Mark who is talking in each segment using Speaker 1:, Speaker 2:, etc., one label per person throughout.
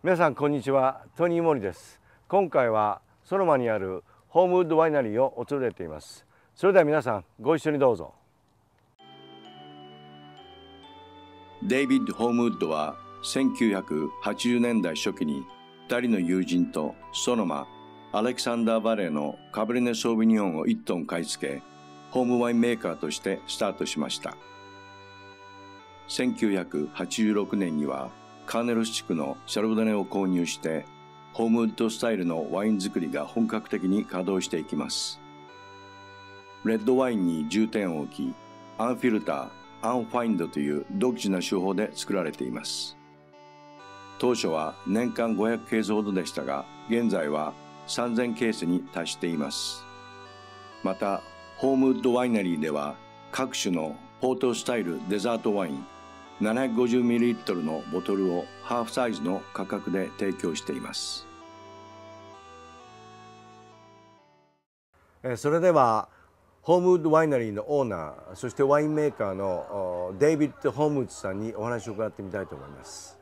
Speaker 1: 皆さんこんにちは、トニー森です。今回はソノマにあるホームウッドワイナリーを訪れています。それでは皆さんご一緒にどうぞ。デイビッド・ホームウッドは1980年代初期に2人の友人とソノマ、アレキサンダー・バレーのカベルネ・ソーヴィニオンを1トン買い付け、ホームワインメーカーとしてスタートしました。1986年にはカーネロス地区のシャルドネを購入してホームウッドスタイルのワイン作りが本格的に稼働していきます。レッドワインに重点を置き、アンフィルター、アンファインドという独自な手法で作られています。当初は年間500ケースほどでしたが、現在は3000ケースに達しています。また、ホームウッドワイナリーでは各種のポートスタイルデザートワイン 750ml のボトルをハーフサイズの価格で提供しています。それではホームウッドワイナリーのオーナー、そしてワインメーカーのデイビッド・ホームウッドさんにお話を伺ってみたいと思います。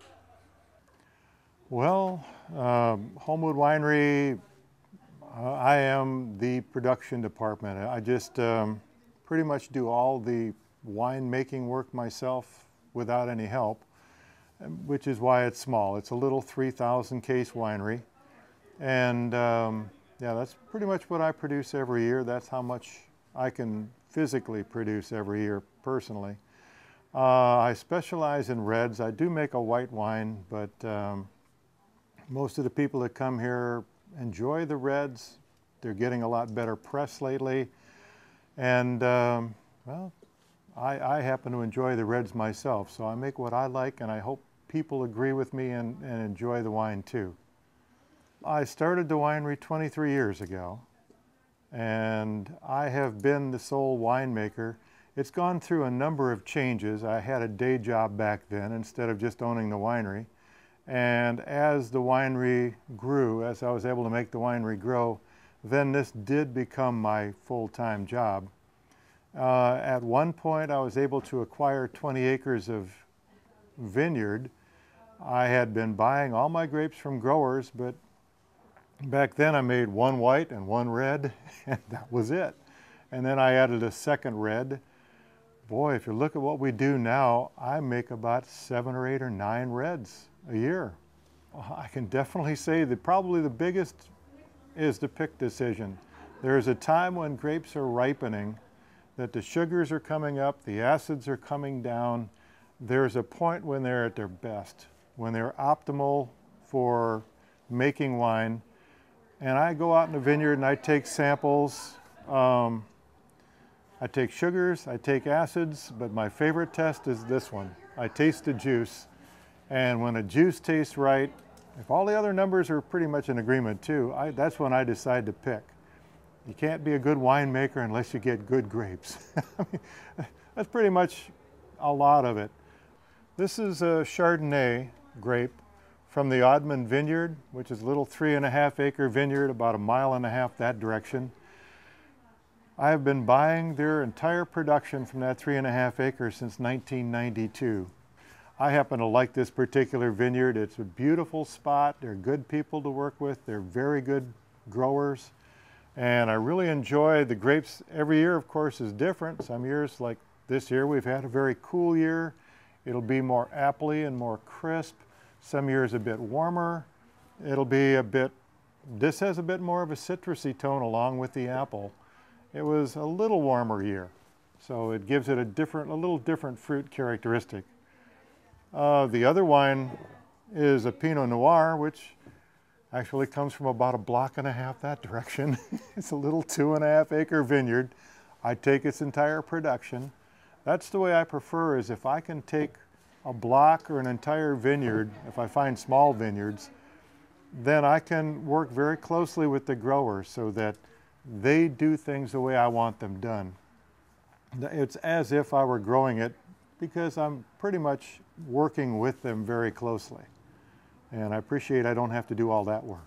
Speaker 2: Well, Homewood Winery, I am the production department. I just pretty much do all the winemaking work myself without any help, which is why it's small. It's a little 3,000 case winery. And yeah, that's pretty much what I produce every year. That's how much I can physically produce every year personally. I specialize in reds. I do make a white wine, but most of the people that come here enjoy the reds. They're getting a lot better press lately. And well, I happen to enjoy the reds myself, so I make what I like, and I hope people agree with me and enjoy the wine too. I started the winery 23 years ago, and I have been the sole winemaker. It's gone through a number of changes. I had a day job back then instead of just owning the winery. And as the winery grew, as I was able to make the winery grow, then this did become my full-time job. At one point, I was able to acquire 20 acres of vineyard. I had been buying all my grapes from growers, but back then I made one white and one red, and that was it. And then I added a second red. Boy, if you look at what we do now, I make about 7 or 8 or 9 reds a year. I can definitely say that probably the biggest is the pick decision. There is a time when grapes are ripening that the sugars are coming up, the acids are coming down. There's a point when they're at their best, when they're optimal for making wine. And I go out in the vineyard and I take samples. I take sugars, I take acids, but my favorite test is this one. I taste the juice, and when a juice tastes right, if all the other numbers are pretty much in agreement too, that's when I decide to pick. You can't be a good winemaker unless you get good grapes. I mean, that's pretty much a lot of it. This is a Chardonnay grape from the Oddman Vineyard, which is a little 3.5 acre vineyard about 1.5 miles that direction. I have been buying their entire production from that 3.5 acres since 1992. I happen to like this particular vineyard. It's a beautiful spot. They're good people to work with. They're very good growers. And I really enjoy the grapes. Every year, of course, is different. Some years, like this year, we've had a very cool year. It'll be more appley and more crisp. Some years a bit warmer. It'll be a bit, this has a bit more of a citrusy tone along with the apple. It was a little warmer year, so it gives it a little different fruit characteristic. The other wine is a Pinot Noir, which actually comes from about 1.5 blocks that direction. It's a little 2.5 acre vineyard. I take its entire production. That's the way I prefer, is if I can take a block or an entire vineyard, if I find small vineyards, then I can work very closely with the growers so that they do things the way I want them done. It's as if I were growing it because I'm pretty much working with them very closely. And I appreciate I don't have to do all that work.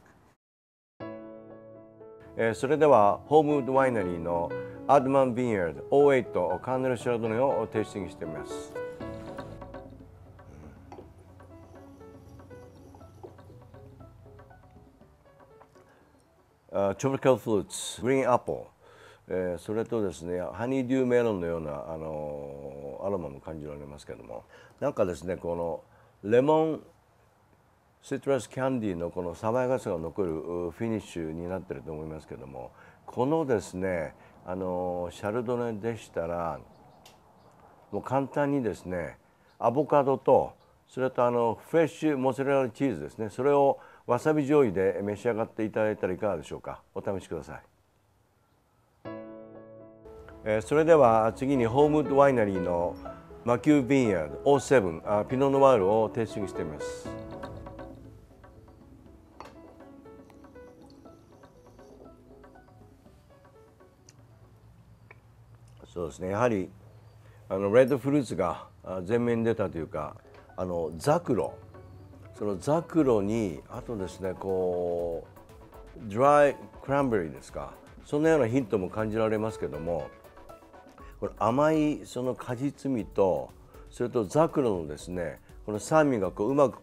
Speaker 1: それではホームウッドワイナリーのアドマン・ビンヤード 08 カーネル・シャルドネをテイスティングしてみます。
Speaker 3: tropical fruits、グリーンアップル、それとですねハニーデューメロンのようなアロマも感じられますけども、なんかですねこのレモンシトラスキャンディーのこの爽やかさが残るフィニッシュになってると思いますけども、このですねシャルドネでしたらもう簡単にですねアボカドとそれとフレッシュモッツァレラチーズですね、それをわさび醤油で召し上がっていただいたらいかがでしょうか。お試しください。それでは次にホームウッドワイナリーのマキュー・ビンヤード O7 ピノ・ノワールをテイスティングしてみます。そうですね、やはりレッドフルーツが前面に出たというか、ザクロ、そのザクロにあとですねこうドライクランベリーですか、そんなようなヒントも感じられますけども、これ甘いその果実味とそれとザクロのですねこの酸味がうまく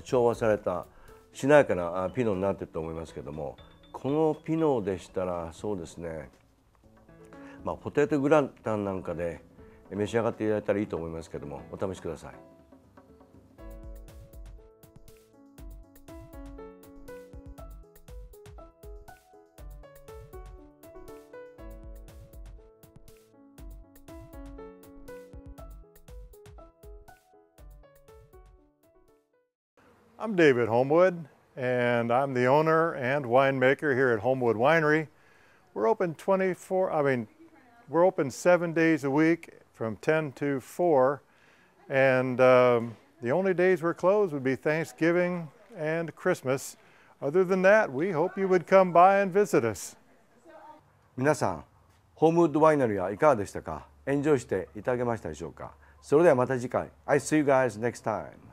Speaker 3: 調和されたしなやかなピノになっていると思いますけども、このピノでしたらそうですね、ポテトグラタンなんかで召し上がっていただいたらいいと思いますけども、お試しください。
Speaker 2: I'm David Homewood, and I'm the owner and winemaker here at Homewood Winery. We're open we're open 7 days a week from 10 to 4, and the only days we're closed would be Thanksgiving and Christmas. Other than that, we hope you would come by and visit us.
Speaker 3: 皆さん、ホームウッドワイナリーはいかがでしたか？エンジョイしていただけましたでしょうか？それではまた次回。I see you guys next time.